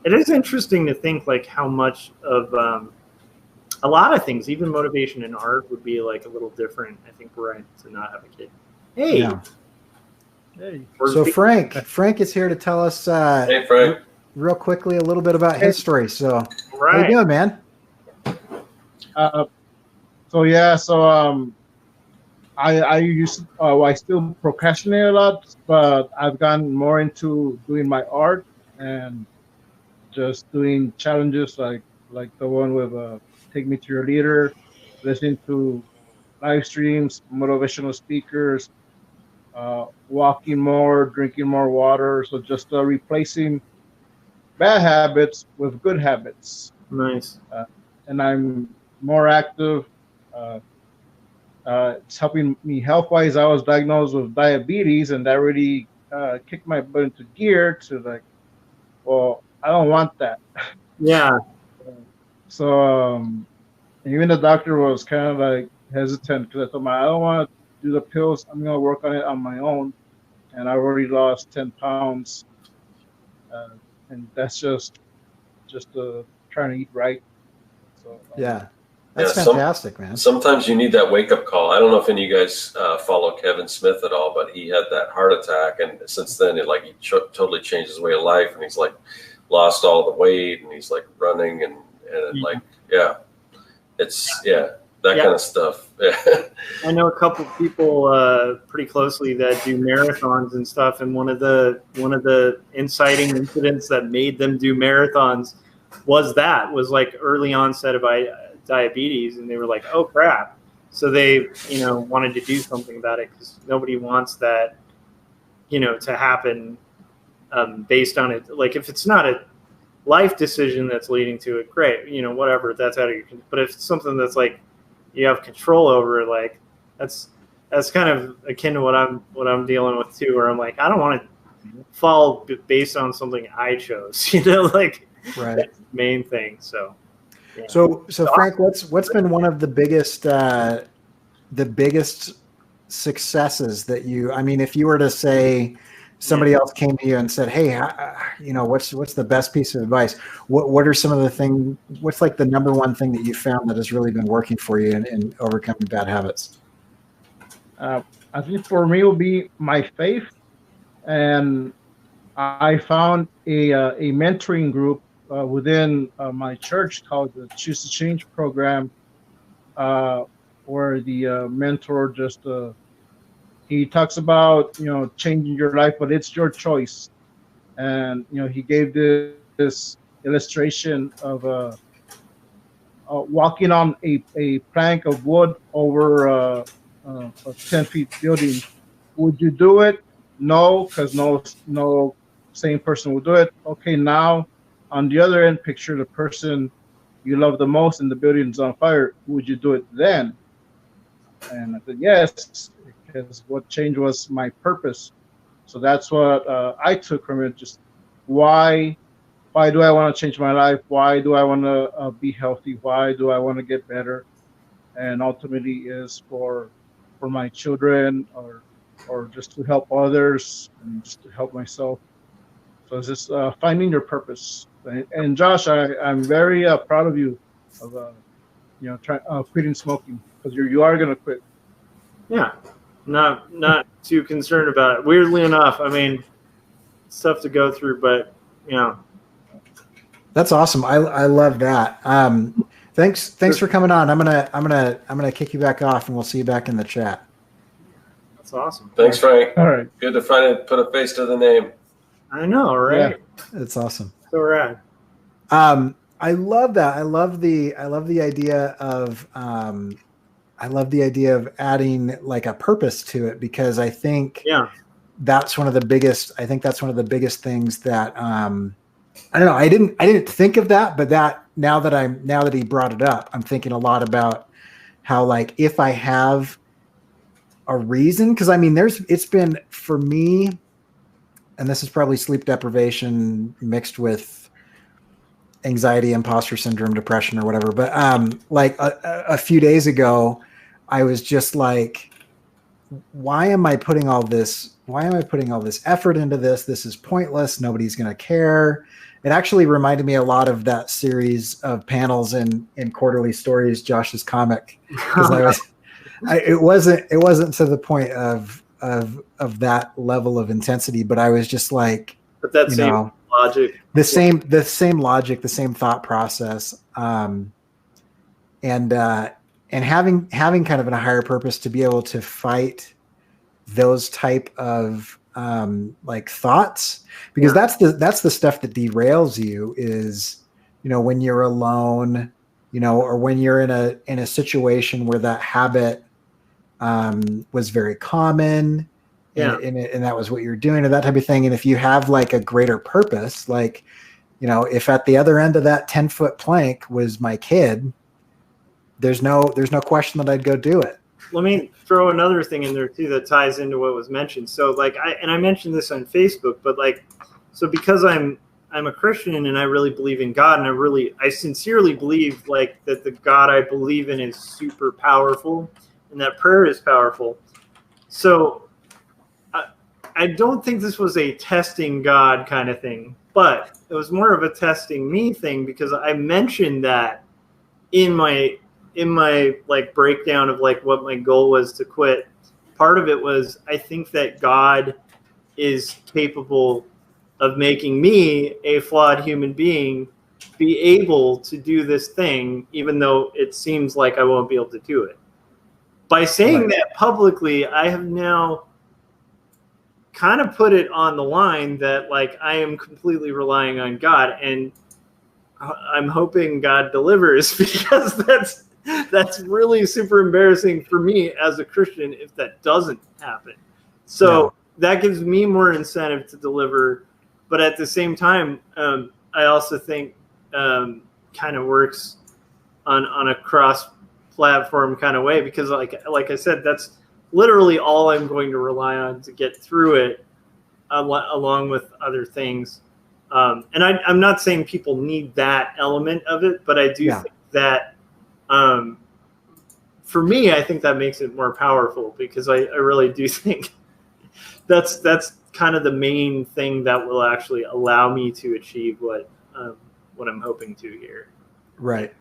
It is interesting to think like how much of a lot of things, even motivation in art, would be like a little different. I think we're right to not have a kid. Hey. Yeah. Hey. So Frank is here to tell us hey, Frank. Real quickly a little bit about his story. So right. How you doing, man? I still procrastinate a lot, but I've gotten more into doing my art and just doing challenges like the one with Take Me to Your Leader, listening to live streams, motivational speakers, walking more, drinking more water. So just replacing bad habits with good habits. Nice. And I'm more active. It's helping me health-wise. I was diagnosed with diabetes, and that really kicked my butt into gear to like, well, I don't want that. Yeah. So even the doctor was kind of like hesitant because I told him I don't want to do the pills. I'm gonna work on it on my own, and I already lost 10 pounds, and that's just trying to eat right. So yeah. That's fantastic, man. Sometimes you need that wake-up call. I don't know if any of you guys follow Kevin Smith at all, but he had that heart attack, and since then, he totally changed his way of life, and he's like lost all the weight, and he's like running, and like that kind of stuff. I know a couple of people pretty closely that do marathons and stuff, and one of the inciting incidents that made them do marathons was like early onset of diabetes, and they were like, oh crap. So they wanted to do something about it, because nobody wants that to happen based on it. Like if it's not a life decision that's leading to it, great, whatever, that's out of your control. But if it's something that's like you have control over, like that's kind of akin to what I'm dealing with too, where I'm like, I don't want to fall based on something I chose, like right. That's the main thing. So yeah. So Frank, what's been one of the biggest successes that you? I mean, if you were to say somebody else came to you and said, "Hey, what's the best piece of advice?" What are some of the things? What's like the number one thing that you found that has really been working for you in overcoming bad habits? I think for me it will be my faith, and I found a mentoring group within my church called the Choose to Change program, where the mentor just he talks about changing your life, but it's your choice. And he gave this illustration of walking on a plank of wood over a 10-feet building. Would you do it? No, because no same person would do it. Okay, now on the other end, picture the person you love the most and the building's on fire. Would you do it then? And I said, yes, because what changed was my purpose. So that's what I took from it. Just why do I want to change my life? Why do I want to be healthy? Why do I want to get better? And ultimately is for my children, or just to help others and just to help myself. So it's just finding your purpose. And Josh, I'm very proud of you of quitting smoking, because you are going to quit. Yeah, not too concerned about it. Weirdly enough, I mean, it's tough to go through, but that's awesome. I love that. Thanks for coming on. I'm gonna kick you back off, and we'll see you back in the chat. That's awesome. Thanks, Frank. All right. Good to put a face to the name. I know, right? Yeah, it's awesome. So rad. I love that. I love the idea of adding like a purpose to it, because I think that's one of the biggest things that I don't know. I didn't think of that, but now that he brought it up, I'm thinking a lot about how, like, if I have a reason, because I mean, it's been for me, and this is probably sleep deprivation mixed with anxiety, imposter syndrome, depression, or whatever. But like a few days ago, I was just like, why am I putting all this effort into this? This is pointless. Nobody's going to care. It actually reminded me a lot of that series of panels in Quarterly Stories, Josh's comic, because it wasn't to the point of that level of intensity, but I was just like, but that same logic, the same logic, the same thought process, and having kind of a higher purpose to be able to fight those type of like thoughts, because that's the stuff that derails you, is, you know, when you're alone, you know, or when you're in a situation where that habit was very common, and that was what you're doing, or that type of thing. And if you have like a greater purpose, like, you know, if at the other end of that 10-foot plank was my kid, there's no question that I'd go do it. Let me throw another thing in there too that ties into what was mentioned. So like I mentioned this on Facebook, but like, so because I'm a Christian and I really believe in God, and I sincerely believe like that the God I believe in is super powerful and that prayer is powerful. So I don't think this was a testing God kind of thing, but it was more of a testing me thing, because I mentioned that in my like breakdown of like what my goal was to quit. Part of it was, I think that God is capable of making me, a flawed human being, be able to do this thing, even though it seems like I won't be able to do it. By saying that publicly, I have now kind of put it on the line that like I am completely relying on God, and I'm hoping God delivers, because that's really super embarrassing for me as a Christian if that doesn't happen. So that gives me more incentive to deliver. But at the same time, I also think kind of works on a cross-platform kind of way, because like I said, that's literally all I'm going to rely on to get through it, along with other things. And I'm not saying people need that element of it, but I do think that for me, I think that makes it more powerful, because I really do think that's kind of the main thing that will actually allow me to achieve what I'm hoping to here. Right.